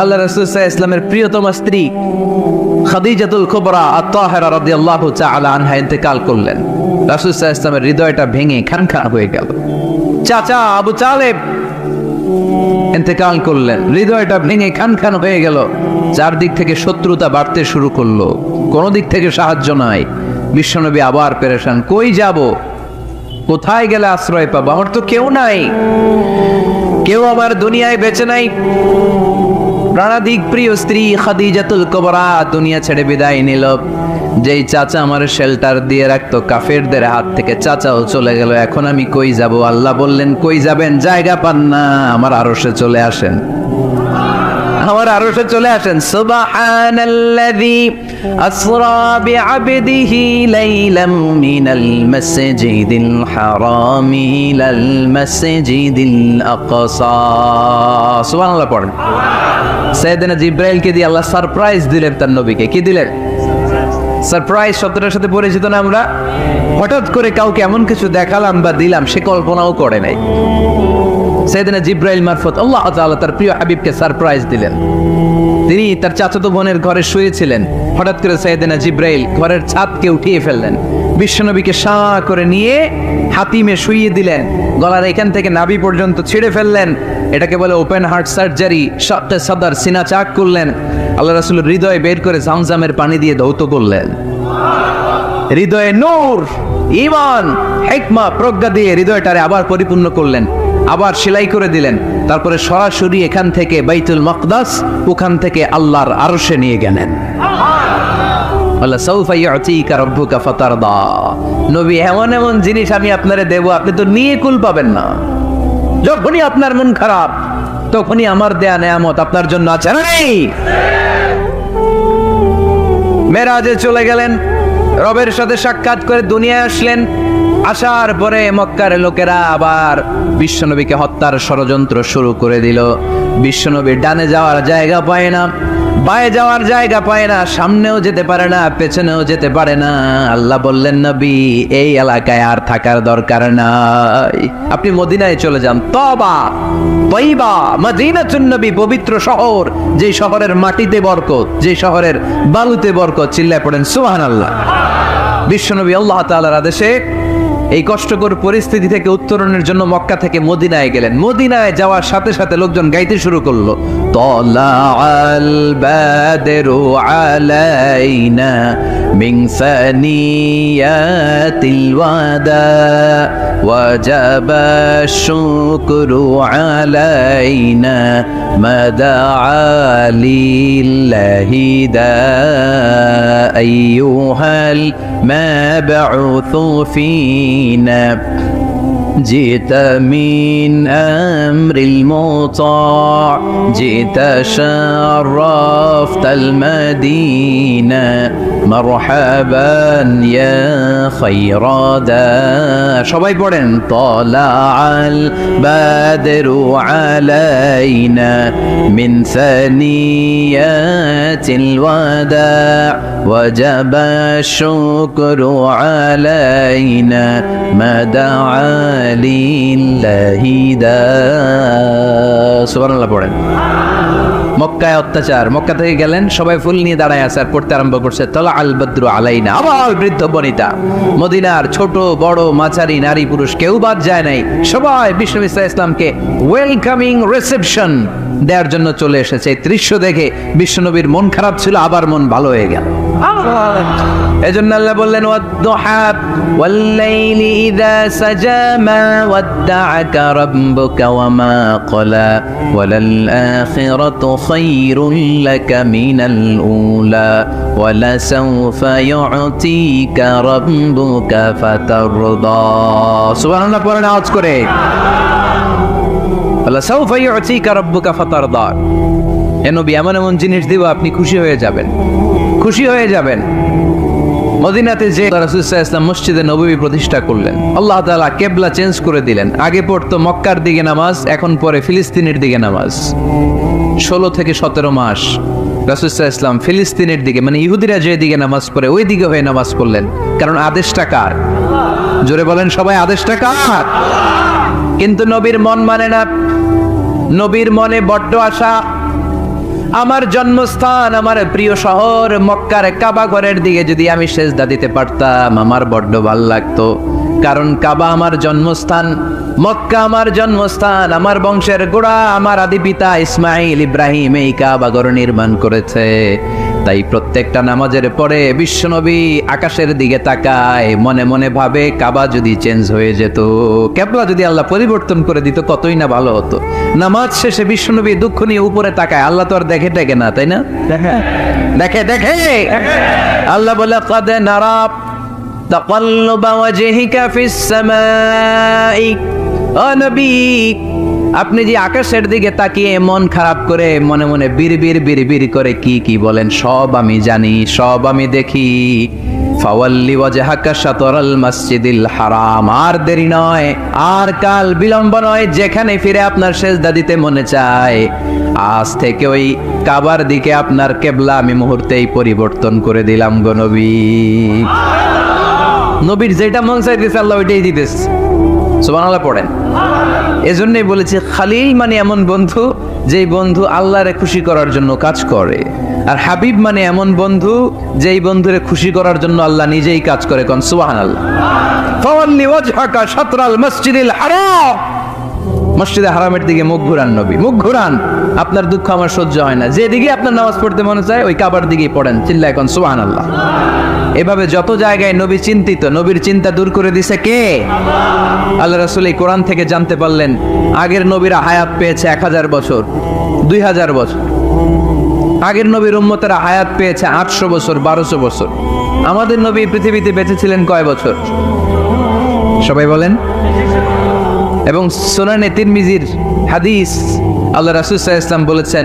আল্লাহ রাসূল সাল্লাল্লাহু আলাইহি ওয়াসাল্লামের প্রিয়তমা স্ত্রী খাদিজাতুল কুবরা আত-তাহিরা রাদিয়াল্লাহু তাআলা আনহা ইন্তেকাল করলেন। রাসূল সাল্লাল্লাহু আলাইহি ওয়াসাল্লামের হৃদয়টা ভেঙে খানখান হয়ে গেল। চাচা আবু তালেব ইন্তেকাল করলেন, হৃদয়টা ভেঙে খানখান হয়ে গেল। চারদিক থেকে শত্রুতা বাড়তে শুরু করলো, কোনো দিক থেকে সাহায্য নাই। বিশ্বনবী আবার পেরেশান, কই যাব, কোথায় গেলে আশ্রয় পাবো? আমার তো কেউ নাই, কেউ আমার দুনিয়ায় বেঁচে নাই। প্রাণাধিক প্রিয় স্ত্রী খাদিজাতুল কুবরা দুনিয়া ছেড়ে বিদায় নিল। যেই চাচা আমার শেল্টার দিয়ে রাখতো কাফেরদের হাত থেকে, চাচাও চলে গেল। এখন আমি কই যাব? আল্লাহ বললেন, কই যাবেন? জায়গা পান না, আমার আরশে চলে আসেন, আমার আরশে চলে আসেন। সুবহানাল্লাযী আসরা বিআবদিহি লাইলাম মিনাল মাসজিদিল হারামি ইলাল মাসজিদিল আকসা। সুবহানাল্লাহ পড়েন। সাইয়েদনা জিবরাইলকে দিয়ে আল্লাহ সারপ্রাইজ দিলেন তার নবীকে। কি দিলেন? সারপ্রাইজ শব্দটার সাথে পরিচিত না আমরা? হঠাৎ করে কাউকে এমন কিছু দেখালাম বা দিলাম সে কল্পনাও করে নাই। সাইয়েদনা জিবরাইল মারফত আল্লাহ তাআলা তার প্রিয় হাবিবকে সারপ্রাইজ দিলেন। তিনি তার চাচাতো বোনের ঘরে শুয়েছিলেন, হঠাৎ করে সাইয়েদনা জিবরাইল ঘরের ছাদকে উঠিয়ে ফেললেন, বিশ্বনবীকে শাঁ করে নিয়ে হাতিমে শুইয়ে দিলেন, গলার এখান থেকে নাভি পর্যন্ত ছিঁড়ে ফেললেন। এটাকে বলে ওপেন হার্ট সার্জারি। শাক্কে সাদর, সিনা চাক করলেন। আল্লাহ রাসূলের হৃদয় বের করে জামজামের পানি দিয়ে ধৌত করলেন। হৃদয়ে নূর, ঈমান, হিকমা, প্রজ্ঞা দিয়ে হৃদয়টারে আবার পরিপূর্ণ করলেন, আবার সেলাই করে দিলেন। তারপরে সরাসরি এখান থেকে বাইতুল মাকদাস, ওখান থেকে আল্লাহর আরশে নিয়ে গেলেন। আল্লাহ সাউফা ইউতিকা রাব্বুকা ফাতারদা। নবী, এমন এমন জিনিস আমি আপনারে দেব, আপনি তো নিয়ে কুল পাবেন না। যখনই আপনার মন খারাপ, তখনই আমার দেয়া নেয়ামত আপনার জন্য আছে। নেই, মেরাজে চলে গেলেন, রবের সাথে সাক্ষাৎ করে দুনিয়ায় আসলেন। আসার পরে মক্কার লোকেরা আবার বিশ্বনবীকে হত্যার ষড়যন্ত্র শুরু করে দিল। বিশ্বনবীর ডানে যাওয়ার জায়গা পায় না, বায়ে যাওয়ার জায়গা পায় না, সামনেও যেতে পারে না, পেছনেও যেতে পারে না। আল্লাহ বললেন, নবী এই এলাকায় আর থাকার দরকার নাই, আপনি মদিনায় চলে যান। তবা তয়্যিবা মদিনাতুন নবী, পবিত্র শহর, যে শহরের মাটিতে বরকত, যে শহরের বালুতে বরকত। চিল্লায় পড়েন সুবহানাল্লাহ। বিশ্বনবী আল্লাহ তাআলার আদেশে এই কষ্টকর পরিস্থিতি থেকে উত্তরণের জন্য মক্কা থেকে মদিনায় গেলেন। মদিনায় যাওয়ার সাথে সাথে লোকজন গাইতে শুরু করলো, তালাআল বাদরু আলাইনা মিন সানিয়াতিল ওয়াদা ওয়াজাবা শুকরু আলাইনা মাদাআ লিল্লাহি দা আইয়ুহাল মাবউথু فينا جئت من أمر المطاع جئت شرفت المدينة مرحبا يا خير دا সবাই পড়েন, طلع البدر علينا من ثنيات الوداع وجب الشكر علينا ما دعا লিল্লাহি দা। সুবহানাল্লাহ পড়েন। মক্কায় অত্যাচার, মক্কা থেকে গেলেন, সবাই ফুল নিয়ে দাঁড়ায় আছে আর পড়তে আরম্ভ করছে, তালা আল বদরু আলাইনা। আবার বৃদ্ধ বনিতা, মদিনার ছোট বড় মাঝারি নারী পুরুষ কেউ বাদ যায় নাই, সবাই বিশ্বনবী সাল্লাল্লাহু আলাইহি ওয়াসাল্লামকে ওয়েলকামিং রিসেপশন দেওয়ার জন্য চলে এসেছে। এই দৃশ্য দেখে বিশ্বনবীর মন খারাপ ছিল, আবার মন ভালো হয়ে গেল। এজন্য আল্লাহ বললেন, ওয়াদ-দুহা ওয়াল-লাইলি ইযা সাজা মা ওয়াদ্দাআকা রাব্বুকা ওয়া মা ক্বালা ওয়ালাল আখিরাতু খায়রুল লাকা মিনাল উলা ওয়ালাসাউফা ইউতিকা রাব্বুকা ফাতারদা। সুবহানাল্লাহ পড়েন আওয়াজ করে, ওয়ালাসাউফা ইউতিকা রাব্বুকা ফাতারদা। এ নবী, এমন এমন জিনিস দিব আপনি খুশি হয়ে যাবেন, খুশি হয়ে যাবেন। মদিনাতে যে রাসূল সাল্লাল্লাহু আলাইহি ওয়াসাল্লাম মসজিদে নববী প্রতিষ্ঠা করলেন, আল্লাহ তাআলা কিবলা চেঞ্জ করে দিলেন। আগে পড়তো মক্কার দিকে নামাজ, এখন পড়ে ফিলিস্তিনের দিকে নামাজ। 16 থেকে 17 মাস রাসূল সাল্লাল্লাহু আলাইহি ওয়াসাল্লাম ফিলিস্তিনের দিকে, মানে ইহুদিরা যে দিকে নামাজ পড়ে ওই দিকে হয়ে নামাজ পড়লেন। কারণ আদেশটা কার? জোরে বলেন সবাই, আদেশটা কার? কিন্তু নবীর মন মানে না, নবীর মনে বড্ড আশা, আমার জন্মস্থান, আমার প্রিয় শহর মক্কার কাবা ঘরের দিকে যদি আমি সেজদা দিতে পারতাম আমার বড্ড ভাল লাগতো। কারণ কাবা আমার জন্মস্থান, মক্কা আমার জন্মস্থান, আমার বংশের গোড়া, আমার আদি পিতা ইসমাইল ইব্রাহিম এই কাবা ঘর নির্মাণ করেছে। তাই প্রত্যেকটা নামাজের পরে বিশ্বনবী আকাশের দিকে তাকায়, মনে মনে ভাবে কাবা যদি চেঞ্জ হয়ে যেত, কেবলা যদি আল্লাহ পরিবর্তন করে দিত কতই না ভালো হতো। নামাজ শেষে বিশ্বনবী দুঃখ নিয়ে উপরে তাকায়, আল্লাহ তো আর দেখে টেকে না, তাই না? দেখে দেখে আল্লাহ বলে কাদ নারা তাকাল্লুবা ওয়াজহিকা ফিস সামাই, ও নবী আপনি যে আকাশের দিকে তাকিয়ে মন খারাপ করে মনে মনে বিড়বিড় করে কি বলেন, সব আমি জানি, সব আমি দেখি। ফাওয়াল্লি ওয়াজহাকা শাতরাল মসজিদিল হারাম, আর দেরি নয়, আর কাল বিলম্ব নয়, যেখানে ফিরে আপনার সেজদা দিতে মনে চায় আজ থেকে ওই কাবার দিকে আপনার কিবলা আমি মুহূর্তেই পরিবর্তন করে দিলাম গো নবী। নবীর যেটা মন চাইতেছে আল্লাহ ওইটাই দিতেছে। সুবহানাল্লাহ পড়েন। এজন্যই বলেছি খালিল মানে এমন বন্ধু যেই বন্ধু আল্লাহরে খুশি করার জন্য কাজ করে, আর হাবিব মানে এমন বন্ধু যেই বন্ধুরে খুশি করার জন্য আল্লাহ নিজেই কাজ করে। কোন সুবহানাল্লাহ। ফাওয়াল্লি ওয়াজহাকা শাতরাল মসজিদিল হারাম, মসজিদে হারামের দিকে মুখ ঘুরান নবী, মুখ ঘুরান, আপনার দুঃখ আমার সহ্য হয় না। যেদিকে আপনার নামাজ পড়তে মনে চায় ওই কাবার দিকেই পড়েন, চিল্লায় কোন সুবহানাল্লাহ। এভাবে যত জায়গায় নবী চিন্তিত, নবীর চিন্তা দূর করে দিছে কে? আল্লাহ রাসূল এই কোরআন থেকে জানতে পারলেন আগের নবীরা হায়াত পেয়েছে 1000 বছর, 2000 বছর। আগের নবীর উম্মতেরা হায়াত পেয়েছে 800 বছর, 1200 বছর। আমাদের নবী পৃথিবীতে বেঁচে ছিলেন কয় বছর? সবাই বলেন। এবং সুনানে তিরমিজির হাদিস, আল্লাহ রাসূল সাল্লাল্লাহু আলাইহি ওয়াসাল্লাম বলেছেন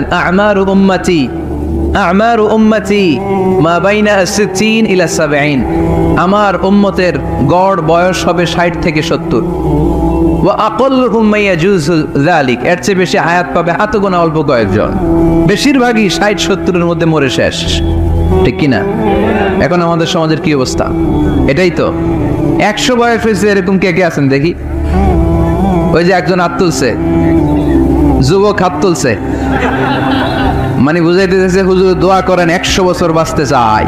আমারু উম্মতি মা বাইনা 60 ইলা 70, আমার উম্মতের গড় বয়স হবে 60 থেকে 70। ওয়া আকাল্লুহুম মা ইয়াজুজু যালিক, এর চেয়ে বেশি হায়াত পাবে হাতে গোনা অল্প কয়েকজন। বেশিরভাগই 60-70 এর মধ্যে মরে শেষ, ঠিক কি না? এখন আমাদের সমাজের কি অবস্থা? এটাই তো। 100 বয়স হয়েছে এরকম কে কে আছেন দেখি? ওই যে একজন হাত তুলছে, যুবক হাত তুলছে, মানে বুঝাইতে চাইছে হুজুর দোয়া করেন 100 বছর বাঁচতে চাই।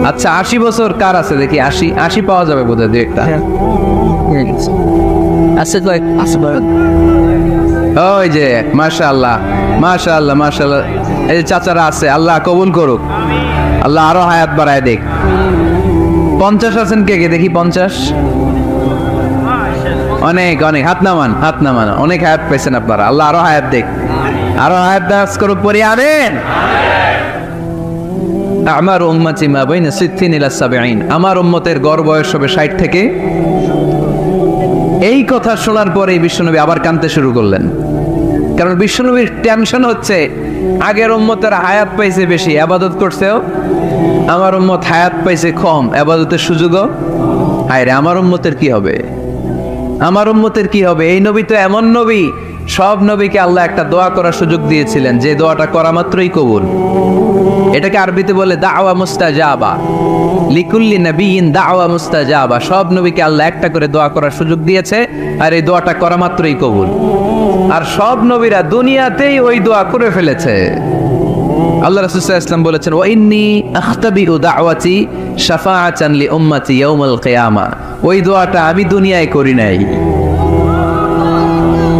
আচ্ছা 80 বছর কার আছে দেখি? 80 পাওয়া যাবে বোধহয় দুই একটা। ওই যে মাশাআল্লাহ মাশাআল্লাহ মাশাআল্লাহ, এই যে চাচারা আছে, আল্লাহ কবুল করুক, আল্লাহ আরো হায়াত বাড়ায় দেখ। 50 আছেন কে কে দেখি? 50? অনেক অনেক, হাত নামান, হাত নামান, অনেক হায়াত পেয়েছেন আপনারা, আল্লাহ আরো হায়াত দেখ, আরো হায়াত দাস করুক, পড়ি আমিন। আমার উম্মতি মা বাইনা 60 ইলা 70, আমার উম্মতের গড় বয়স হবে 60 থেকে। এই কথা শোনার পরে বিশ্বনবী আবার কাঁদতে শুরু করলেন, কারণ বিশ্বনবীর টেনশন হচ্ছে আগের উম্মতের হায়াত পাইছে বেশি, ইবাদত করছেও, আমার উম্মত হায়াত পাইছে কম, ইবাদতের সুযোগও। হায়রে আমার উম্মতের কি হবে, আমার উম্মতের কি হবে? এই নবী তো এমন নবী, সব নবীকে আল্লাহ একটা দোয়া করার সুযোগ দিয়েছিলেন, যে দোয়াটা করা মাত্রই কবুল। এটাকে আরবিতে বলে দাওয়া মুস্তাজাবা, লিকুল্লি নবিয়িন দাওয়া মুস্তাজাবা। সব নবীকে আল্লাহ একটা করে দোয়া করার সুযোগ দিয়েছে, আর এই দোয়াটা করা মাত্রই কবুল। আর সব নবীরা দুনিয়াতেই ওই দোয়া করে ফেলেছে। আল্লাহ রাসূল সাল্লাল্লাহু আলাইহি ওয়াসাল্লাম বলেছেন ওয়া ইন্নী আখতাবিউ দাওয়াতি শাফাআতান লি উম্মতি ইয়াউমাল কিয়ামা, ওই দোয়াটা আমি দুনিয়ায় করি নাই,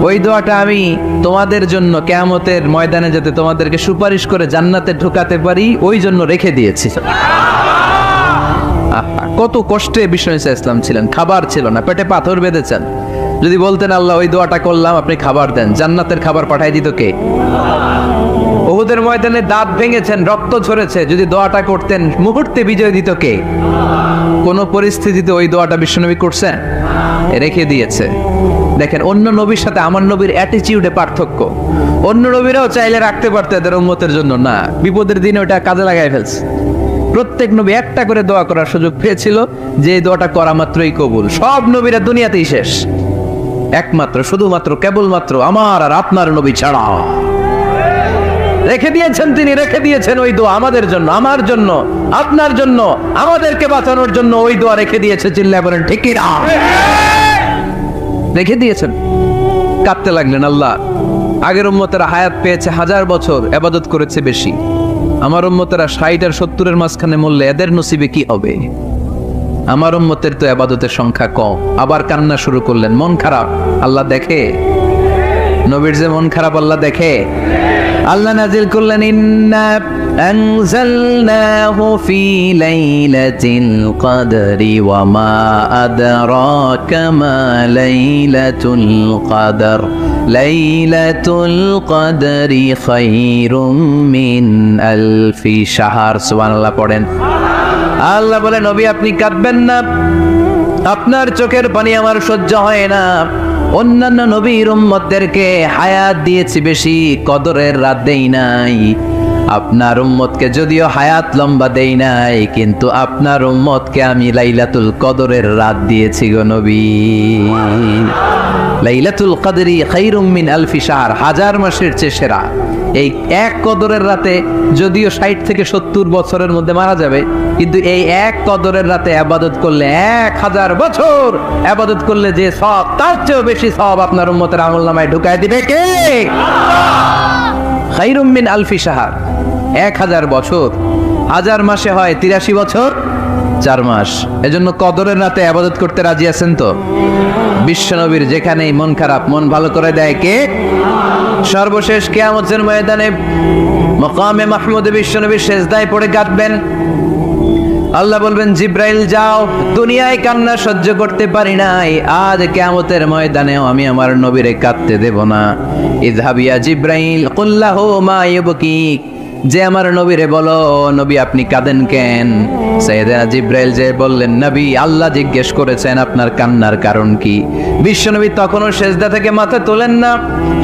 ওই দোয়াটা আমি তোমাদের জন্য কিয়ামতের ময়দানে যাতে তোমাদেরকে সুপারিশ করে জান্নাতে ঢোকাতে পারি ওই জন্য রেখে দিয়েছি। কত কষ্টে বিষ্ণু ঈসা ইসলাম ছিলেন, খাবার ছিল না, পেটে পাথর বেঁধেছেন। যদি বলতেন আল্লাহ ওই দোয়াটা করলাম, আপনি খাবার দেন, জান্নাতের খাবার পাঠাই দিত কে? উহুদের ময়দানে দাঁত ভেঙেছেন, রক্ত ঝরেছে, যদি দোয়াটা করতেন মুহূর্তে বিজয় দিত কে? কোন পরিস্থিতিতে ওই দোয়াটা বিশ্বনবী করছেন? রেখে দিয়েছে। দেখেন অন্য নবীর সাথে আমার নবীর অ্যাটিটিউডে পার্থক্য। অন্য নবীরাও চাইলে রাখতে পারতো এদের উম্মতের জন্য, না, বিপদের দিনে ওটা কাজে লাগাই ফেলছে। প্রত্যেক নবী একটা করে দোয়া করার সুযোগ পেয়েছিল, যে দোয়াটা করা মাত্রই কবুল। সব নবীরা দুনিয়াতেই শেষ, একমাত্র শুধুমাত্র কেবলমাত্র আমার আর আপনার নবী ছাড়া রেখে দিয়েছেন তিনি, রেখে দিয়েছেন ওই দোয়া আমাদের জন্য, আমার জন্য, আপনার জন্য, আমাদেরকে বাঁচানোর জন্য ওই দোয়া রেখে দিয়েছে। চিল্লায় বলেন ঠিক কি না? রেখে দিয়েছেন। কাঁদতে লাগলেন, আল্লাহ আগের উম্মতেরা হায়াত পেয়েছে 1000 বছর, ইবাদত করেছে বেশি। আমার উম্মতেরা 60 আর 70-এর মাঝখানে মরলে এদের নসিবে কি হবে? আমার উম্মতের তো ইবাদতের সংখ্যা কম। আবার কান্না শুরু করলেন। মন খারাপ আল্লাহ দেখে? নবীর যে মন খারাপ আল্লাহ দেখে? আল্লাহ নাজিল করলেন, ইন্না আনজালনাহু ফি লাইলাতিল কদরি ওয়া মা আদরাকা মা লাইলাতুল কদর লাইলাতুল কদরি খায়রুম মিন আলফি শাহর। সুবহানাল্লাহ পড়েন। আল্লাহ বলে, নবী আপনি কাঁদবেন না, আপনার চোখের পানি আমার সহ্য হয় না। অন্যান্য নবীর উম্মতদেরকে হায়াত দিয়েছি বেশি, কদরের রাত দেই নাই। আপনার উম্মতকে যদিও হায়াত লম্বা দেই নাই, কিন্তু আপনার উম্মতকে আমি লাইলাতুল কদরের রাত দিয়েছি গো নবী। লাইলাতুল কদরি খায়রুম মিন আলফি শাহর, 1000 মাসের চেয়ে সেরা। এই এক কদরের রাতে যদিও 60 থেকে 70 বছরের মধ্যে মারা যাবে, কিন্তু এই এক কদরের রাতে ইবাদত করলে 1000 বছর ইবাদত করলে যে সওয়াব, তার চেয়েও বেশি সওয়াব আপনার উম্মতের আমলনামায় ঢুকায় দিবে কে? খায়রুম মিন আলফি শাহর, 1000 বছর। 1000 মাসে হয় 83 বছর 4 মাস। এজন্য কদরের রাতে ইবাদত করতে রাজি আছেন তো? বিশ্বনবীর যেখানেই মন খারাপ, মন ভালো করে দেয় কে? সর্বশেষ কিয়ামতের ময়দানে মাকামে মাহমুদে বিশ্বনবী সেজদায় পড়ে কাঁদবেন। আল্লাহ বলবেন, জিব্রাইল যাও, দুনিয়ায় কান্না সহ্য করতে পারি নাই, আজ কিয়ামতের ময়দানেও আমি আমার নবীরে কাঁদতে দেব না। ইযহাবিয়া জিব্রাইল কুল্লাহু মা ইউবকিক, যে আমার নবীরে বলো, নবী আপনি কাঁদেন কেন? সাইয়েদনা জিব্রাইল যে বললেন, নবী আল্লাহ জিজ্ঞেস করেছেন আপনার কান্নার কারণ কি। বিশ্বনবী তখনও সেজদা থেকে মাথা তোলেন না,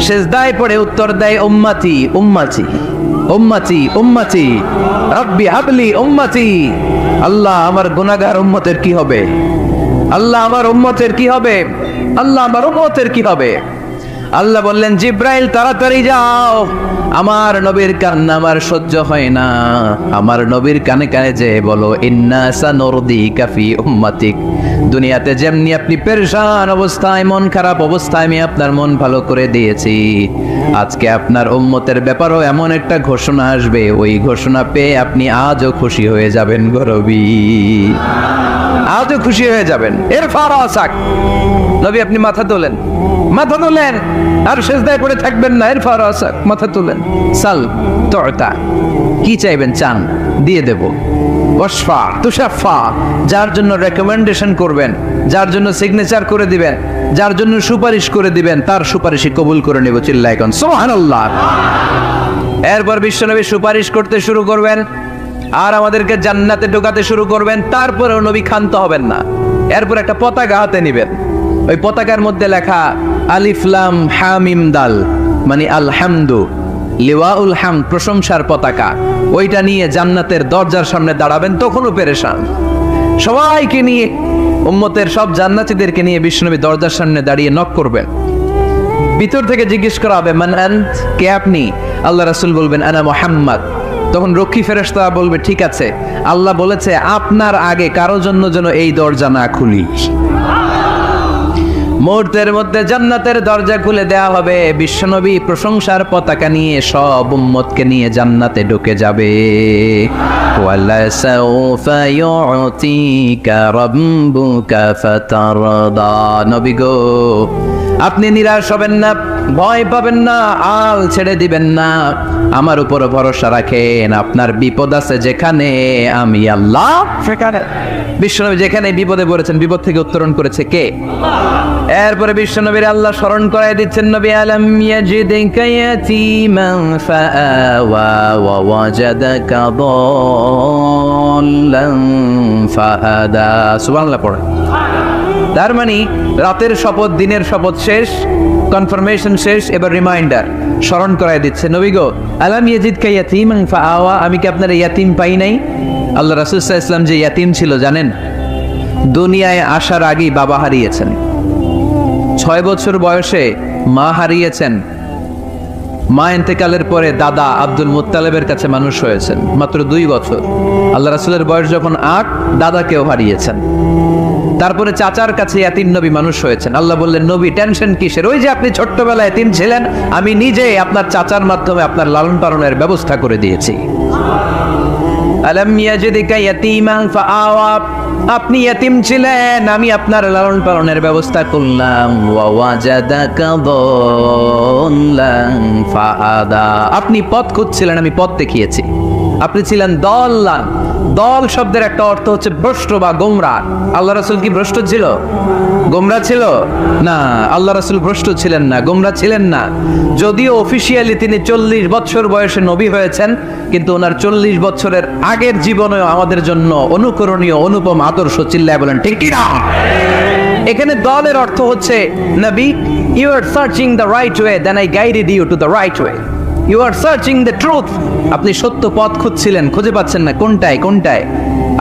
সেজদায় পড়ে উত্তর দেয়, উম্মতি উম্মতি উম্মতি উম্মতি রব্বি হাবলি উম্মতি। আল্লাহ আমার গুনাহগার উম্মতের কি হবে? আল্লাহ আমার উম্মতের কি হবে? আল্লাহ আমার উম্মতের কি হবে? আল্লাহ বললেন, জিব্রাইল তাড়াতাড়ি যাও, আমার নবীর কান্না আমার সহ্য হয় না। আমার নবীর কানে কানে যে বলো, ইন্না সানুরদিকা ফি উম্মাতিক, দুনিয়াতে যেমনি আপনি পেরেশান অবস্থায়, মন খারাপ অবস্থায় আমি আপনার মন ভালো করে দিয়েছি, আজকে আপনার উম্মতের ব্যাপারও এমন একটা ঘোষণা আসবে, ওই ঘোষণা পেয়ে আপনি আজও খুশি হয়ে যাবেন গো নবী, আজও খুশি হয়ে যাবেন। এর ফারাসাক, নবী আপনি মাথা তোলেন, মাথা তোলেন, আর সেজদায় পড়ে থাকবেন না। এর ফারাসাক, মাথা তোলেন। সাল তুতা, কি চাইবেন চান, দিয়ে দেব। ওয়াশফা তুশাফা, যার জন্য রেকমেন্ডেশন করবেন, যার জন্য সিগনেচার করে দিবেন, যার জন্য সুপারিশ করে দিবেন, তার সুপারিশই কবুল করে নেব। চিল্লায় কোন সুবহানাল্লাহ। এরপর বিশ্বনবী সুপারিশ করতে শুরু করবেন আর আমাদেরকে জান্নাতে ঢোকাতে শুরু করবেন। তারপরেও নবী ক্ষান্ত হবেন না। এরপর একটা পতাকা হাতে নেবেন, ওই পতাকার মধ্যে লেখা আলিফ লাম হা মিম দাল, মানে আলহামদু, লিওয়াউল হামদ, প্রশংসার পতাকা। ওইটা নিয়ে জান্নাতের দরজার সামনে দাঁড়াবেন। তখনও পেরেশান, সবাইকে নিয়ে, উম্মতের সব জান্নাতীদেরকে নিয়ে বিশ্বনবী দরজার সামনে দাঁড়িয়ে নক করবেন। ভিতর থেকে জিজ্ঞেস করা হবে, মান আনত, কে আপনি? আল্লাহ রাসূল বলবেন, আনা মুহাম্মদ। তখন রক্ষী ফেরেশতা বলবে, ঠিক আছে, আল্লাহ বলেছে আপনার আগে কারো জন্য যেন এই দরজা না খুলি। মুহূর্তের মধ্যে জান্নাতের দরজা খুলে দেয়া হবে। বিশ্বনবী প্রশংসার পতাকা নিয়ে সব উম্মতকে নিয়ে জান্নাতে ঢুকে যাবে। ওয়ালা সাউফা ইউতিকা রাব্বুকা ফাতারদা, নবী গো আপনি নিরাশ হবেন না, ভয় পাবেন না, হাল ছেড়ে দিবেন না, আমার উপর ভরসা রাখেন। আপনার বিপদ আছে যেখানে, আমি আল্লাহ সেখানে। বিশ্বনবী যেখানে বিপদে পড়েছেন, বিপদ থেকে উত্তরণ করেছে কে? এরপরে বিশ্বনবীর আল্লাহ স্মরণ করাই দিচ্ছেন, নবী আলাম ইয়াজিদিকা ইয়াতীমান ফাআওয়া ওয়া ওয়াজাদাকা দাল্লান ফাহাদা। সুবহানাল্লাহ পড়ে। তার মানে রাতের শপথ, দিনের শপথ শেষ, কনফার্মেশন শেষ, এবার রিমাইন্ডার, স্মরণ করাই দিচ্ছে, নবী গো আলাম ইয়াজিদকা ইয়াতীমান ফাআওয়া, আমি কি আপনার ইয়াতীম পাই নাই? আল্লাহ রাসূল সাল্লাল্লাহু আলাইহি ওয়াসাল্লাম যে ইয়াতীম ছিল জানেন? দুনিয়ায় আসার আগেই বাবা হারিয়েছেন, 6 বছর বয়সে মা হারিয়েছেন, মা ইন্তেকালের পরে দাদা আব্দুল মুত্তালিবের কাছে মানুষ হয়েছেন মাত্র 2 বছর। আল্লাহ রাসূলের বয়স যখন 8, দাদাকেও হারিয়েছেন। তারপরে চাচার কাছে এতিম নবী মানুষ হয়েছেন। আল্লাহ বললেন, নবী টেনশন কিসের? ওই যে আপনি ছোট্টবেলায় এতিম ছিলেন, আমি নিজে আপনার চাচার মাধ্যমে আপনার লালন পালনের ব্যবস্থা করে দিয়েছি। আলাম ইয়াজিদকা ইয়াতীমান ফাআওয়া, আপনি এতিম ছিলেন, আমি আপনার লালন পালনের ব্যবস্থা করলাম। ওয়া ওয়াজাদাকা দাল্লান ফাহাদা, আপনি পথ খুঁজছিলেন, আমি পথ দেখিয়েছি। আপনি ছিলেন দল্লান। দল শব্দের একটা অর্থ হচ্ছে ভ্রষ্ট বা গোমরা। আল্লাহ রাসূল কি ভ্রষ্ট ছিল? গোমরা ছিল না। আল্লাহ রাসূল ভ্রষ্ট ছিলেন না, গোমরা ছিলেন না। যদিও অফিসিয়ালি তিনি 40 বছর বয়সে নবী হয়েছেন, কিন্তু ওনার 40 বছরের আগের জীবনেও আমাদের জন্য অনুকরণীয় অনুপম আদর্শ। চিল্লায় বলেন ঠিক কি না? এখানে দলের অর্থ হচ্ছে, নবী, you are searching the right way, then I guided you to the right way. You are searching the truth, আপনি সত্য পথ খুঁজছিলেন, খুঁজে পাচ্ছেন না, কোনটায় কোনটায়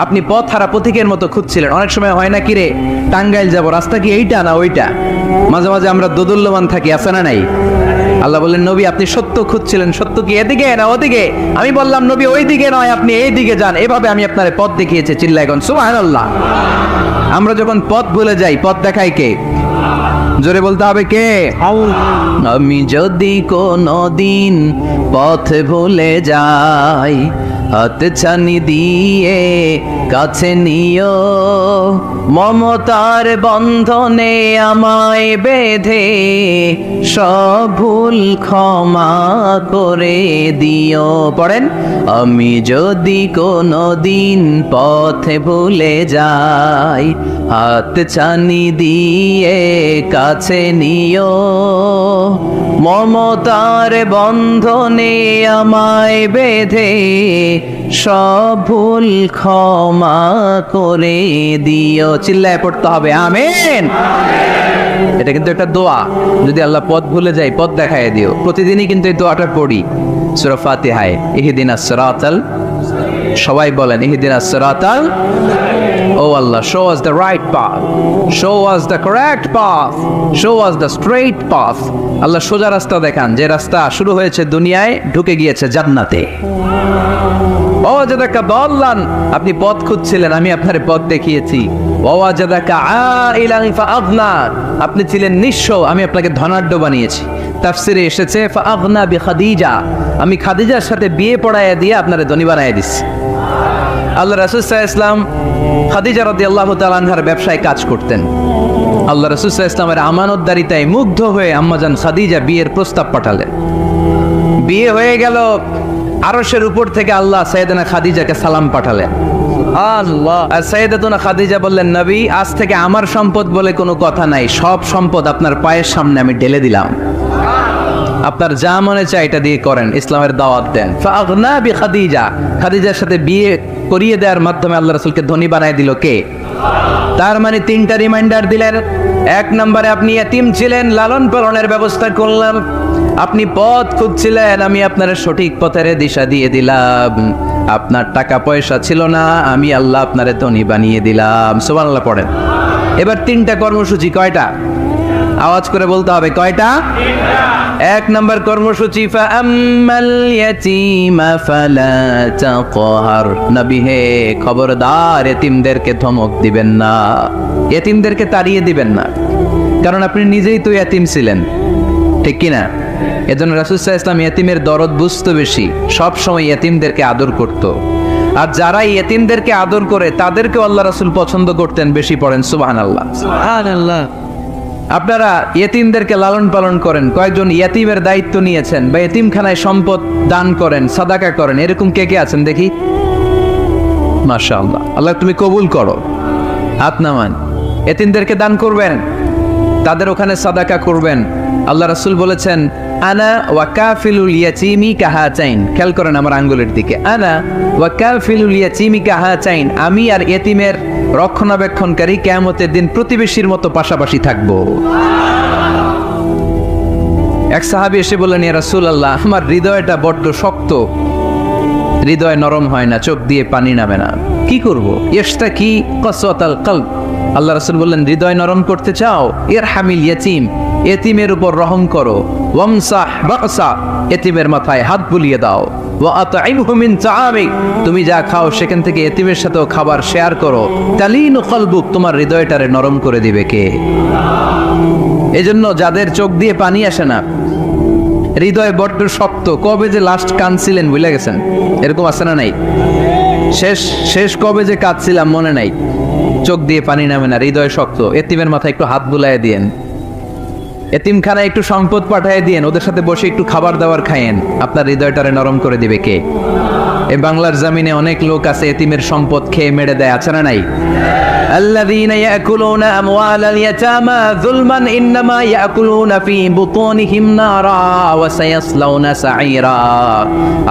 আপনি পথ হারা পথিকের মতো খুঁজছিলেন। অনেক সময় হয় না, কিরে টাঙ্গাইল যাব, রাস্তা কি এইটা না ওইটা? মাঝে মাঝে আমরা দোদুল্যমান থাকি, আছে না নাই? আল্লাহ বললেন, নবী আপনি সত্য খুঁজছিলেন, সত্য কি এদিকে না ওদিকে? আমি বললাম, নবী ওই দিকে নয়, আপনি এই দিকে যান। এভাবে আমি আপনার পথ দেখিয়েছি। চিল্লায় এখন সুবহানাল্লাহ। আমরা যখন পথ ভুলে যাই, পথ দেখায় কে? জোরে বলতে হবে কে? আমি যদি কোনো দিন পথ ভুলে যাই, হাত ছানি দিয়ে কাছে নিও, মমতার বন্ধনে আমায় বেঁধে সব ভুল ক্ষমা করে দিও। পড়েন, আমি যদি কোনো দিন পথে ভুলে যাই, হাত ছানি দিয়ে কাছে নিও, মমতার বন্ধনে আমায় বেঁধে সব ভুল ক্ষমা করে দিও। চিল্লায় পড়তে হবে আমিন। এটা কিন্তু একটা দোয়া। যদি আল্লাহ পথ ভুলে যায়, পথ দেখায় দিও। প্রতিদিনই কিন্তু এই দোয়াটা পড়ি সূরা ফাতিহায়, ইহদিনাস সিরাতাল, সবাই বলেন ইহদিনাস সিরাতাল। Oh Allah, show us the right path, show us the correct path, show us the straight path. আল্লাহ সোজা রাস্তা দেখান, যে রাস্তা শুরু হয়েছে দুনিয়ায়, ঢুকে গিয়েছে জান্নাতে। ওয়াজাদাকা দাল্লান, আপনি পথ খুঁজছিলেন, আমি আপনার পথ দেখিয়েছি। ওয়াজাদাকা আইলান ফাআগনা, আপনি ছিলেন নিঃস্ব, আমি আপনাকে ধনাঢ্য বানিয়েছি। তাফসিরে এসেছে ফাআগনা বিখাদিজা, আমি খাদিজার সাথে বিয়ে পড়াইয়া দিয়ে আপনারে ধনী বানাইয়া দিছি। আল্লাহ রাসূল সাল্লাল্লাহু আলাইহি ওয়াসাল্লাম খাদিজা রাদিয়াল্লাহু তাআলা আনহার ব্যবসায় কাজ করতেন। আল্লাহ রাসূল সাল্লাল্লাহু আলাইহি ওয়াসাল্লামের আমানতদারিতায় মুগ্ধ হয়ে আম্মাজান খাদিজা বিয়ের প্রস্তাব পাঠালেন। বিয়ে হয়ে গেল, আরশের উপর থেকে আল্লাহ সাইয়েদানা খাদিজাকে সালাম পাঠালেন। আল্লাহ। আর সাইয়েদাতুনা খাদিজা বললেন, নবী আজ থেকে আমার সম্পদ বলে কোনো কথা নাই, সব সম্পদ আপনার পায়ের সামনে আমি ঢেলে দিলাম, আপনার যা মনে চায় এটা দিয়ে করেন, ইসলামের দাওয়াত দেন। ফাআগনা বিখাদিজা, খাদিজার সাথে বিয়ে করিয়ে দেওয়ার মাধ্যমে আল্লাহ রাসূলকে ধনী বানায় দিল কে? তার মানে 3টা রিমাইন্ডার দিলেন। 1 নম্বরে আপনি এতিম ছিলেন, লালন পালনের ব্যবস্থা করলাম। আপনি পথ খুঁজছিলেন, আমি আপনার সঠিক পথের দিশা দিয়ে দিলাম। আপনার টাকা পয়সা ছিল না, আমি আল্লাহ আপনারে ধনী বানিয়ে দিলাম। সুবহানাল্লাহ পড়েন। এবার 3টা কর্মসূচি, কয়টা? আওয়াজ করে বলতে হবে, কয়টা? 1 নম্বর কর্মসূচি, ফাআম্মাল ইয়াতীমা ফালা তাকহার, নবী হে খবরদার, এতিমদেরকে ধমক দিবেন না, এতিমদেরকে তাড়িয়ে দিবেন না, কারণ আপনি নিজেই তো এতিম ছিলেন, ঠিক কি না? এজন্য রাসূল সাল্লাল্লাহু আলাইহি ওয়াসাল্লাম এতিমের দরদ বুঝতো বেশি, সব সময় এতিমদেরকে আদর করত। আর যারা এতিমদেরকে আদর করে তাদেরকে আল্লাহ রাসূল পছন্দ করতেন বেশি। পড়েন সুবহানাল্লাহ। সুবহানাল্লাহ। আপনারা ইয়েতিমদেরকে লালন পালন করেন, কয়েকজন ইয়েতিমের দায়িত্ব নিয়েছেন, বা ইয়েতিমখানায় সম্পদ দান করেন, সাদাকা করেন, এরকম কে কে আছেন দেখি? মাশাআল্লাহ। আল্লাহ তুমি কবুল করো। হাত নামান। ইয়েতিমদেরকে দান করবেন, তাদের ওখানে সাদাকা করবেন। আল্লাহ রাসূল বলেছেন, আনা ওয়া কাফিলুল ইয়াতীমি কাহাতাইন। খেয়াল করেন আমার আঙ্গুলের দিকে, আনা ওয়া কাফিলুল ইয়াতীমি কাহাতাইন, আমি আর ইয়েতিমের রক্ষণাবেক্ষণকারী কিয়ামতের দিন প্রতিবেশীর মতো পাশাপাশি থাকবো। এক সাহাবী এসে বললেন, ইয়া রাসূলুল্লাহ, আমার হৃদয়টা বড্ড শক্ত, হৃদয় নরম হয় না, চোখ দিয়ে পানি নামে না, কি করব? ইশতাকি কাসওয়াতাল কলব। আল্লাহ রাসূল বললেন, হৃদয় নরম করতে চাও? ইরহামিল ইয়াতীম, এতিমের উপর রহম করো, ওয়ামসাহ রাসা, এতিমের মাথায় হাত বুলিয়ে দাও, ওয়া আতইমহু মিন তাআমিক, তুমি যা খাও সেখান থেকে এতিমের সাথেও খাবার শেয়ার করো, তালিনু কলবুক, তোমার হৃদয়টারে নরম করে দিবে কে? এজন্য যাদের চোখ দিয়ে পানি আসে না, হৃদয় বড্ড শক্ত, কবে যে লাস্ট কাঁদছিলেন ভুলে গেছেন, এরকম আছে না নাই? শেষ কবে যে কাঁদছিলাম মনে নাই, চোখ দিয়ে পানি নামে না, হৃদয় শক্ত। এতিমের মাথায় একটু হাত বুলায় দিয়েন, এতিমখানায় একটু সম্পদ পাঠায় দিয়েন, ওদের সাথে বসে একটু খাবার দাবার খায়েন, আপনার হৃদয়টারে নরম করে দিবে কে? এই বাংলার জমিনে অনেক লোক আছে এতিমের সম্পদ খেয়ে মেরে দেয়, আছে না নাই? আল্লাযীনা ইয়াকুলুনা আমওয়ালাল ইয়াতামা যুলমান ইন্নামা ইয়াকুলুনা ফী বুতুনিহিম নারা ওয়া সায়াসলাউনা সাঈরা।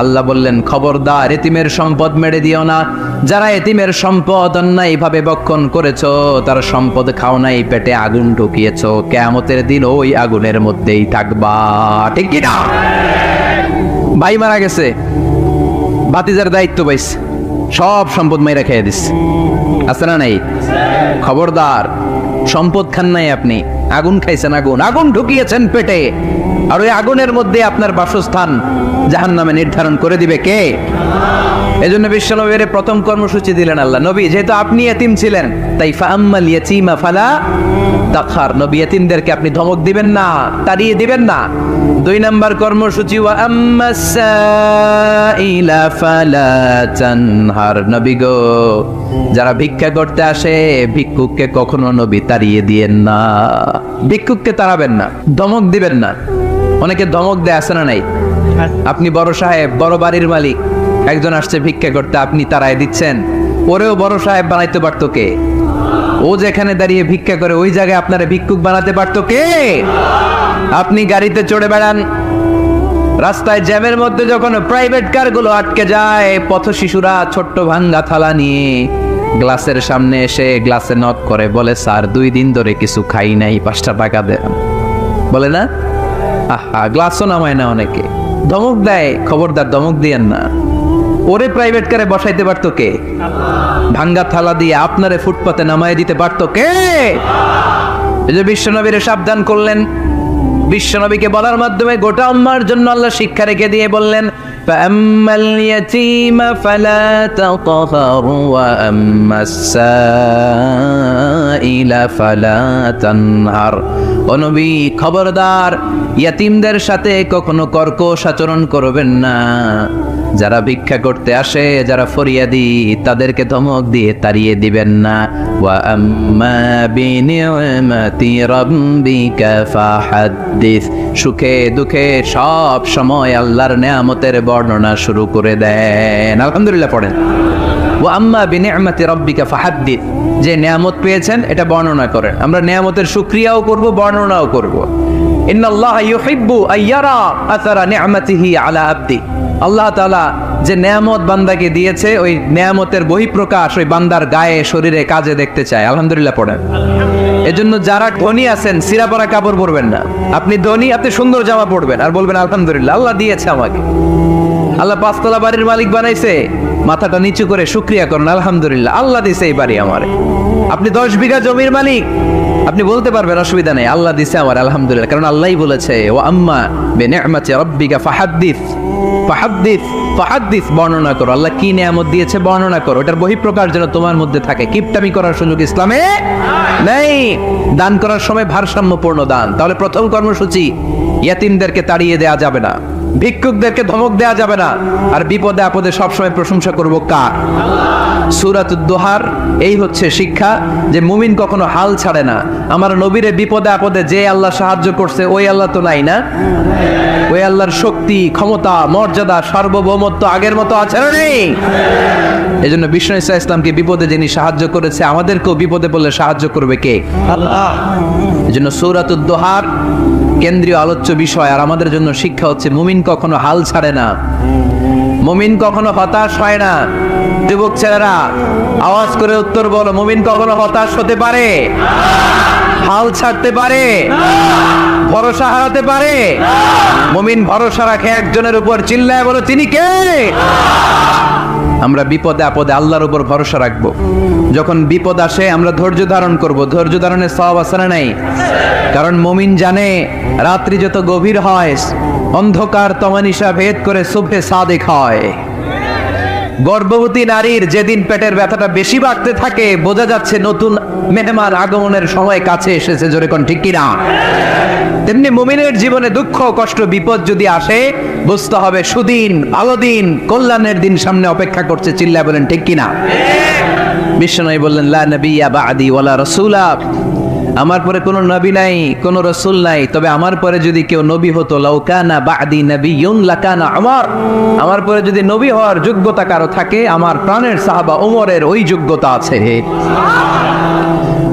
আল্লাহ বললেন, খবরদার এতিমের সম্পদ মেরে দিও না। যারা এতিমের সম্পদ অন্যায়ভাবে ভক্ষণ করেছো, তার সম্পদ খাও নাই, পেটে আগুন ঢুকিয়েছো, কিয়ামতের দিন ওই আগুনের মধ্যেই থাকবা। ঠিক কি না? ভাই মারা গেছে, ভাতিজার দায়িত্ব পাইছে, সব সম্পদ মাইরা খেয়ে দিচ্ছে, আছে না নাই? খবরদার, সম্পদ খান নাই আপনি, আগুন খাইছেন, আগুন ঢুকিয়েছেন পেটে, আর ওই আগুনের মধ্যে আপনার বাসস্থান জাহান্নামে নির্ধারণ করে দিবে কে? এজন্য বিশ্বনবীর প্রথম কর্মসূচি দিলেন আল্লাহ। নবী যেহেতু আপনি এতিম ছিলেন, তাই ফাআম্মাল ইয়াতীমা ফালা তাকহার, নবী এতিমদেরকে আপনি ধমক দিবেন না, তাড়িয়ে দিবেন না। 2 নাম্বার কর্মসূচি ওয়া আম্মাস সাইলা ফালা তানহার, নবী গো যারা ভিক্ষা করতে আসে ভিক্ষুককে কখনো নবী তাড়িয়ে দিয়েন না, ভিক্ষুককে তাড়াবেন না, ধমক দিবেন না। অনেকে ধমক দেয়, আছে না নাই? আপনি বড় সাহেব, বড় বাড়ির মালিক, একজন আসছে ভিক্ষা করতে, আপনি তাড়ায় দিচ্ছেন, ওরেও বড় সাহেব বানাইতে পারতো কে? ও যেখানে দাঁড়িয়ে ভিক্ষা করে ওই জায়গায় আপনারা ভিক্ষুক বানাতে পারতো কে? আপনি গাড়িতে চড়ে বেড়ান, রাস্তায় জ্যামের মধ্যে যখন প্রাইভেট কারগুলো আটকে যায়, পথ শিশুরা ছোট্ট ভাঙ্গা থালা নিয়ে গ্লাসের সামনে এসে গ্লাসে নক করে, বলে স্যার 2 দিন ধরে কিছু খাই নাই, 5টা টাকা দেন, বলে না? আহা, গ্লাসও নামায় না অনেকে, ধমক দেয়। খবরদার, ধমক দিয়েন না। ওরে প্রাইভেট কারে বসাইতে পারতো কে? ভাঙ্গা থালা দিয়ে আপনারে ফুটপাতে নামায় দিতে পারতো কে? এই যে বিশ্বনবীরে সাবধান করলেন, বিশ্বনবীকে বলার মাধ্যমে গোটা উম্মার জন্য আল্লাহ শিক্ষা রেখে দিয়ে বললেন, ফাআম্মাল ইয়াতীমা ফালা তাকহার ওয়া আম্মাস সাইলা ফালা তানহার। ও নবী, খবরদার ইয়াতীমদের সাথে কখনো কর্কশ আচরণ করবেন না। যারা ভিক্ষা করতে আসে, যারা ফরিয়াদি, তাদেরকে ধমক দিয়ে তাড়িয়ে দিবেন না। ওয়া আম্মা বিনি'মাতি রাব্বিকা ফাহাদ্দিস, সুখে দুঃখে সব সময় আল্লাহর নেয়ামতের বর্ণনা শুরু করে দেন। আলহামদুলিল্লাহ পড়েন। ওয়া আম্মা বিনি'মাতি রাব্বিকা ফাহাদ্দিস, যে নেয়ামত পেয়েছেন এটা বর্ণনা করেন। আমরা নেয়ামতের শুকরিয়াও করব, বর্ণনাও করব। ইন্নাল্লাহা ইউহিব্বু আইয়ারা আসারা নি'মাতিহি আলা আবদি, আল্লাহ তাআলা যে নেয়ামত বান্দাকে দিয়েছে, ওই নেয়ামতের বহিঃপ্রকাশ ওই বান্দার গায়ে, শরীরে, কাজে দেখতে চায়। আলহামদুলিল্লাহ পড়েন। এজন্য যারা ধনী আছেন সিরা পরা কাপড় পরবেন না। আপনি ধনী, আপনি সুন্দর জামা পরবেন আর বলবেন আলহামদুলিল্লাহ, আল্লাহ দিয়েছে আমাকে, আল্লাহ 5 তলা বাড়ির মালিক বানাইছে, মাথাটা নিচু করে শুকরিয়া করুন, আলহামদুলিল্লাহ আল্লাহ দিয়েছে এই বাড়ি আমারে। আপনি 10 বিঘা জমির মালিক, আপনি বলতে পারবেন অসুবিধা নেই, আল্লাহ দিয়েছে আমার, আলহামদুলিল্লাহ, কারণ আল্লাহই বলেছে ওয়া আম্মা বিনি'মাতি রাব্বিকা ফাহাদ্দিস, ফাহাদ্দিস, ফাহাদ্দিস, বর্ণনা করো। আল্লাহ কি নেয়ামত দিয়েছে বর্ণনা করো, এটার বহিঃপ্রকাশ যেন তোমার মধ্যে থাকে। কিপটামি করার সুযোগ ইসলামে নেই। দান করার সময় ভারসাম্যপূর্ণ দান। তাহলে প্রথম কর্মসূচি, ইয়াতিমদেরকে তাড়িয়ে দেয়া যাবে না, ভিক্ষুকদেরকে ধমক দেয়া যাবে না, আর বিপদে আপদে সবসময় প্রশংসা করব কার? সূরাতুদ দোহার এই হচ্ছে শিক্ষা, যে মুমিন কখনো হাল ছাড়ে না। আমার নবীরে বিপদে আপদে যে আল্লাহ সাহায্য করছে, ওই আল্লাহ তো নাই না? ওই আল্লাহর শক্তি, ক্ষমতা, মর্যাদা, সার্বভৌমত্ব আগের মতো আছে না নেই? এই জন্য বিষ্ণু ইসা ইসলামকে বিপদে যিনি সাহায্য করেছে, আমাদেরকেও বিপদে পড়লে সাহায্য করবে কে? আল্লাহ। এই জন্য সূরাতুদ দোহার কেন্দ্রীয় আলোচ্য বিষয়, আর আমাদের জন্য শিক্ষা হচ্ছে মুমিন কখনো হাল ছাড়ে না, মুমিন কখনো হতাশ হয় না। যুবক ছেলেরা আওয়াজ করে উত্তর বলো, মুমিন কখনো হতাশ হতে পারে? হাল ছাড়তে পারে? ভরসা হারাতে পারে? মুমিন ভরসা রাখে একজনের উপর, চিল্লায় বলো তিনি কে? আমরা বিপদে আপদে আল্লাহর উপর ভরসা রাখবো। যখন বিপদ আসে আমরা ধৈর্য ধারণ করব। ধৈর্য ধারণের সওয়াব আছে না নাই? কারণ মুমিন জানে রাত্রি যত গভীর হয় অন্ধকার তমানিসা ভেদ করে সুবহে সাদেক হয়। গর্ভবতী নারীর যেদিন পেটের ব্যথাটা বেশি বাড়তে থাকে বোঝা যাচ্ছে নতুন মেহমান আগমনের সময় কাছে এসেছে। জোরে কোন ঠিক কিনা? তেমনি মুমিনের জীবনে দুঃখ কষ্ট বিপদ যদি আসে বুঝতে হবে সুদিন ভালো দিন কল্যাণের দিন সামনে অপেক্ষা করছে। চিল্লায় বলেন ঠিক কিনা? বিশ্বনবী বললেন লা নবিয়্যা বা'দি ওয়ালা রাসূলা, আমার পরে কোনো নবী নাই কোনো রাসূল নাই, তবে আমার পরে যদি কেউ নবী হতো লাউ কানা বা'দি নাবিয়্যুন লাকানা উমর, আমার পরে যদি নবী হওয়ার যোগ্যতা কারো থাকে আমার প্রাণের সাহাবা ওমরের ওই যোগ্যতা আছে।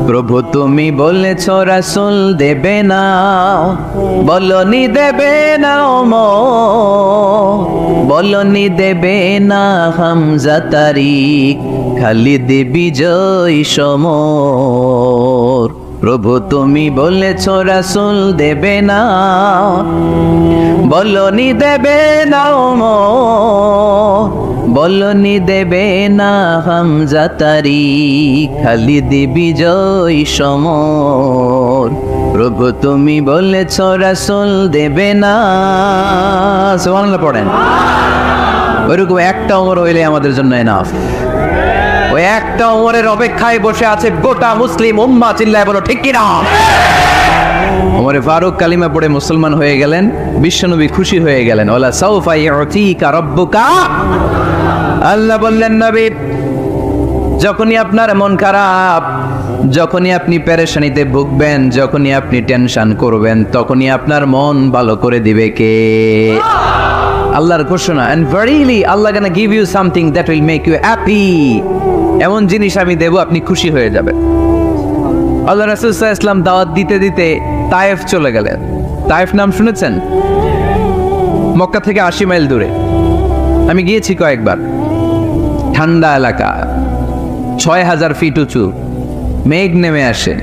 প্রভু তুমি বলেছ রাসূল দেবে না, বলনি দেবে না ওমর, বলনি দেবে না হামজা তারিক, খালিদ বিজয় সমর। প্রভু তুমি বলেছ রাসূল দেবে না, বলনি দেবে না ওমর, বলনি দেবে না হামজা তারিক, খালিদ বিজয় সমর। প্রভু তুমি বলেছ রাসূল দেবে না। সুবহানাল্লাহ পড়েন। ওইরকম একটা ওমর হইলে আমাদের জন্য এনাফ। ওই একটা ওমরের অপেক্ষায় বসে আছে গোটা মুসলিম উম্মাহ। চিল্লায় বলো ঠিক কিনা? ওমরে ফারুক কালিমা পড়ে মুসলমান হয়ে গেলেন। বিশ্বনবী খুশি হয়ে গেলেন। ওয়ালা সাউফা ইউতিকা রাব্বুকা, আল্লাহ বললেন নবী যখনই আপনার মন খারাপ, যখনই আপনি পেরেশানিতে ভুগবেন, যখনই আপনি টেনশন করবেন, তখনই আপনার মন ভালো করে দিবে কে? আল্লাহর ঘোষণা। and verily Allah gonna give you something that will make you happy, এমন জিনিস আমি দেব আপনি খুশি হয়ে যাবেন। আল্লাহ রাসূল সাল্লাল্লাহু আলাইহি ওয়াসাল্লাম দাওয়াত দিতে দিতে তায়েফ চলে গেলেন। তায়েফ নাম শুনেছেন? মক্কা থেকে 80 মাইল দূরে। আমি গিয়েছি কয়েকবার। ঠান্ডা এলাকা, 6000 ফিট উঁচু, মেঘ নেমে আসে।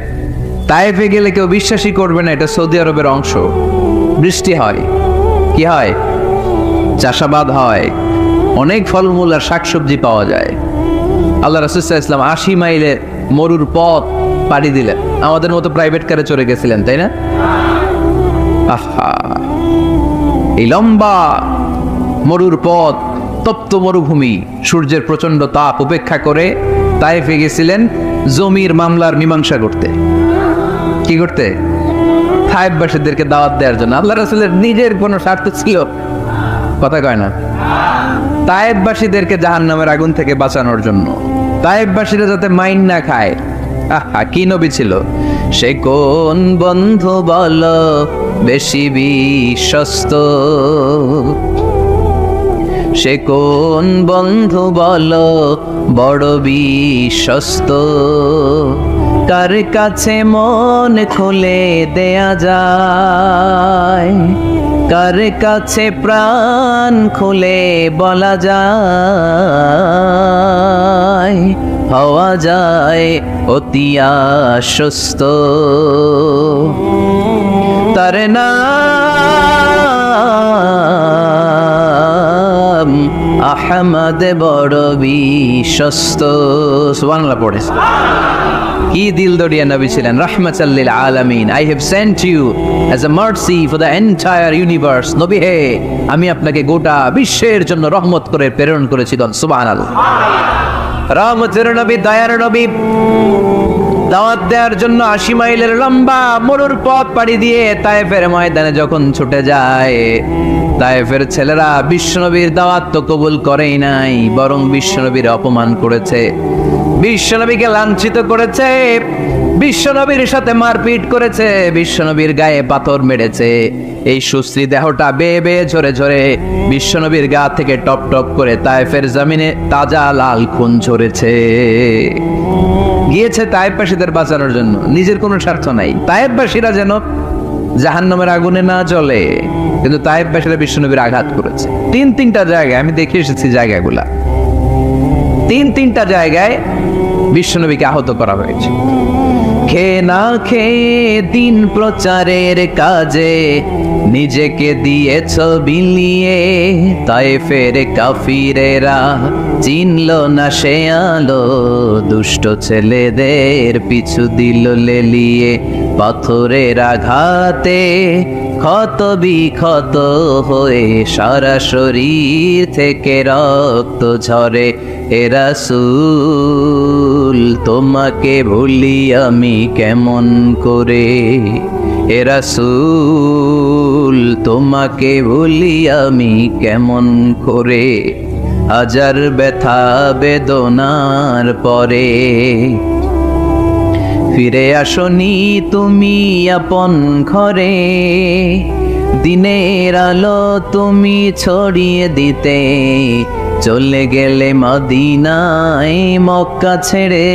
তায়েফে গেলে কেউ বিশ্বাসই করবে না এটা সৌদি আরবের অংশ। বৃষ্টি হয়, কি হয়? চাষাবাদ হয়, অনেক ফলমূল আর শাকসবজি পাওয়া যায়। আল্লাহ রাসূল সাল্লাল্লাহু আলাইহি ওয়াসাল্লাম 80 মাইলে মরুর পথ পাড়ি দিলেন। আমাদের মতো প্রাইভেট কারে চড়ে গেছিলেন, তাই না? আহা, এই লম্বা মরুর পথ, তপ্ত মরুভূমি, সূর্যের প্রচন্ড তাপ উপেক্ষা করে তায়েফে গেছিলেন জমির মামলার মীমাংসা করতে। কি করতে? তায়েফবাসীদেরকে দাওয়াত দেওয়ার জন্য। আল্লাহ রাসূলের নিজের কোনো স্বার্থ ছিল? কথা কয় না। তায়েফবাসীদেরকে জাহান্নামের আগুন থেকে বাঁচানোর জন্য, তায়েফবাসীরা যাতে মাইন না খায়। আহা, কি নবী ছিল সে! কোন বন্ধু বলো বেশি বিশ্বস্ত, সে কোন বন্ধু বলো বড় বিশ্বস্ত, কার কাছে মন খুলে দেয়া যায়, কার কাছে প্রাণ খুলে বলা যায়, হওয়া যায় অতি আশ্বস্ত। তার নাম আহমদ বড় বিশ্বস্ত। সুবহানাল্লাহ পড়ে। কি দিল দরিয়া নবী ছিলেন, রাহমাতাল লিল আলামিন। I have sent you as a mercy for the entire universe. নবী হে, আমি আপনাকে গোটা বিশ্বের জন্য রহমত করে প্রেরণ করেছি। সুবহানাল্লাহ। রহমতের নবী, দয়ার নবী, দাওয়াত দেওয়ার জন্য 80 মাইলের লম্বা মরুর পথ পাড়ি দিয়ে তায়েফের ময়দানে যখন ছুটে যায়, তায়েফের ছেলেরা বিশ্বনবীর দাওয়াত তো কবুল করেই নাই, বরং বিশ্বনবীর অপমান করেছে, বিশ্বনবীকে লাঞ্ছিত করেছে, বিশ্বনবীর সাথে মারপিট করেছে, বিশ্বনবীর গায়ে পাথর মেরেছে। এই সুশ্রী দেহটা বেয়ে বেয়ে ঝরে ঝরে বিশ্বনবীর গা থেকে টপ টপ করে তায়েফের জমিনে তাজা লাল খুন ঝরেছে। গিয়েছে তায়েফবাসীদের বাঁচানোর জন্য, নিজের কোনো স্বার্থ নাই। তায়েফবাসীরা যেন জাহান্নামের আগুনে না জ্বলে, কিন্তু তায়েফবাসীরা বিশ্বনবীর আঘাত করেছে। তিনটা জায়গায় আমি দেখে এসেছি, জায়গাগুলা তিনটা জায়গায় বিশ্বনবীকে আহত করা হয়েছে। খেয়ে না খেয়ে দিন প্রচারের কাজে নিজেকে দিয়েছ বিলিয়ে, তায়েফের কাফিরেরা চিনল না সে আলো, দুষ্ট ছেলেদের পিছু দিল লেলিয়ে, পাথরের আঘাতে ক্ষত বিক্ষত হয়ে সারা শরীর থেকে রক্ত ঝরে। এ রাসূল তোমাকে ভুলি আমি কেমন করে, এ রাসূল তোমাকে ভুলি আমি কেমন করে, হাজার ব্যথা বেদনার পরে ফিরে আসনি তুমি আপন ঘরে, দিনের আলো তুমি ছড়িয়ে দিতে, চলে গেলে মদিনায় মক্কা ছেড়ে।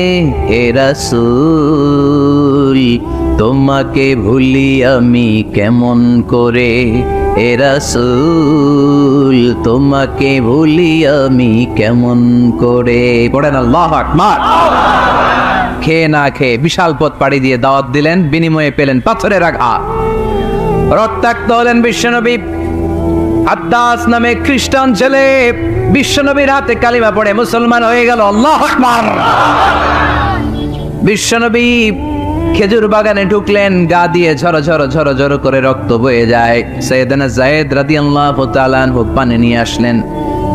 হে রাসূল তোমাকে ভুলি আমি কেমন করে, হে রাসূল তোমাকে ভুলি আমি কেমন করে। পড়েন আল্লাহু আকবার। খেয়ে না খেয়ে বিশাল পথ পাড়ি দিয়ে দাওয়াত দিলেন, বিনিময়ে পেলেন পাথরের আঘাত, রক্তাক্ত হলেন বিশ্বনবী। আদ্দাস নামে খ্রিস্টান ছেলে বিশ্বনবীর হাতে কালিমা পড়ে মুসলমান হয়ে গেল। আল্লাহু আকবার। বিশ্বনবী খেজুর বাগানে ঢুকলেন, গা দিয়ে ঝরো ঝরো ঝরো ঝরো করে রক্ত বয়ে যায়। সাইয়েদনা যায়েদ রাদিয়াল্লাহু তাআলা আনহু পানি নিয়ে আসলেন।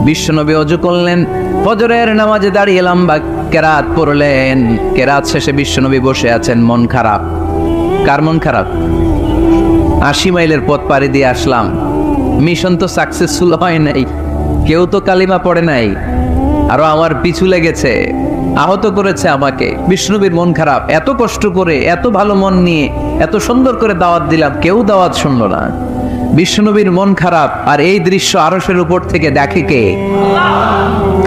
বিশ্বনবী ওযু করলেন, ফজরের নামাজে দাঁড়িয়ে লম্বা কেরাত পড়লেন। কেরাত শেষে বিশ্বনবী বসে আছেন, মন খারাপ। কার মন খারাপ? 80 মাইলের পথ পাড়ি দিয়ে আসলাম, মিশন তো সাকসেসফুল হয় নাই, কেউ তো কালিমা পড়ে নাই, আরো আমার পিছু লেগেছে, আহত করেছে আমাকে। বিষ্ণুবীর মন খারাপ, এত কষ্ট করে এত ভালো মন নিয়ে এত সুন্দর করে দাওয়াত দিলাম, কেউ দাওয়াত শুনলো না। বিষ্ণুবীর মন খারাপ, আর এই দৃশ্য আরশের উপর থেকে দেখে কে?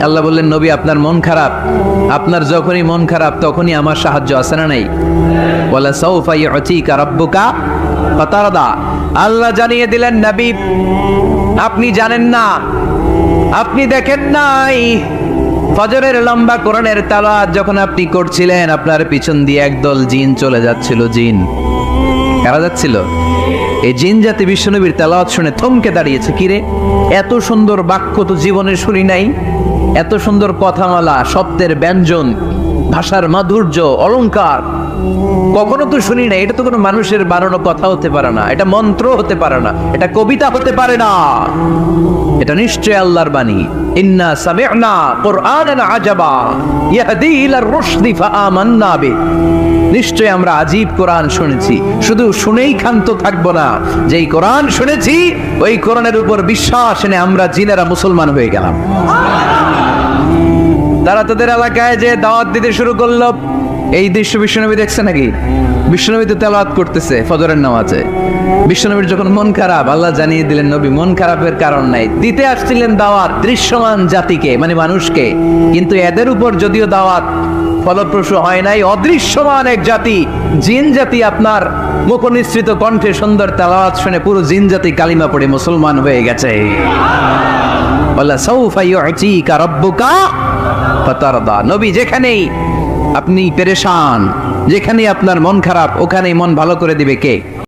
আল্লাহ বললেন, নবী আপনার মন খারাপ, আপনার যখনই মন খারাপ তখনই আমার সাহায্য আছে না নাই? ওয়ালা সাউফা ইউতিকা রাব্বুকা ফাতারদা। আল্লাহ জানিয়ে দিলেন, নবী আপনি জানেন না, আপনি দেখেন নাই, ফজরের লম্বা কোরআনের তেলাওয়াত যখন আপনি করছিলেন, আপনার পিছন দিয়ে একদল জিন চলে যাচ্ছিল। জিন কারা যাচ্ছিল? এই জিন জাতি বিশ্বনবীর তেলাওয়াত শুনে থমকে দাঁড়িয়েছে। কিরে, এত সুন্দর বাক্য তো জীবনে শুনি নাই, এত সুন্দর কথামালা, শব্দের ব্যঞ্জন, ভাষার মাধুর্য, অলংকার কখনো তো শুনি না। এটা তো কোনো মানুষের বানানো কথা হতে পারে না, এটা মন্ত্র হতে পারে না, এটা কবিতা হতে পারে না, এটা নিশ্চয় আল্লাহর বাণী। ইন্না সামি'না কুরআনান আজাবা ইয়াহদি ইলার রুশদি ফাআমান্না বি। নিশ্চয় আমরা আজীব কোরআন শুনেছি, শুধু শুনেই ক্ষান্ত থাকবো না, যেই কোরআন শুনেছি ওই কোরআনের উপর বিশ্বাস এনে আমরা জিনেরা মুসলমান হয়ে গেলাম। তারা তাদের এলাকায় যে দাওয়াত দিতে শুরু করলো। এই দৃশ্য বিশ্বনবী দেখছে নাকি? বিশ্বনবী তো তেলাওয়াত করতেছে ফজরের নামাজে। বিশ্বনবীর যখন মন খারাপ, আল্লাহ জানিয়ে দিলেন, নবী মন খারাপের কারণ নাই, দিতে আসছিলেন দাওয়াত দৃশ্যমান জাতিকে, মানে মানুষকে, কিন্তু এদের উপর যদিও দাওয়াত ফলপ্রসূ হয় নাই, অদৃশ্যমান এক জাতি, জিন জাতি আপনার মুখনিসৃত কণ্ঠে সুন্দর তেলাওয়াত শুনে পুরো জিন জাতি কালিমা পড়ে মুসলমান হয়ে গেছে। ওয়ালা সাউফা ইউতিকা রাব্বুকা ফাতারদা। নবী যেখানেই আপনি পেরেশান, যেখানেই আপনার মন খারাপ, ওখানেই মন ভালো করে দিবে কে?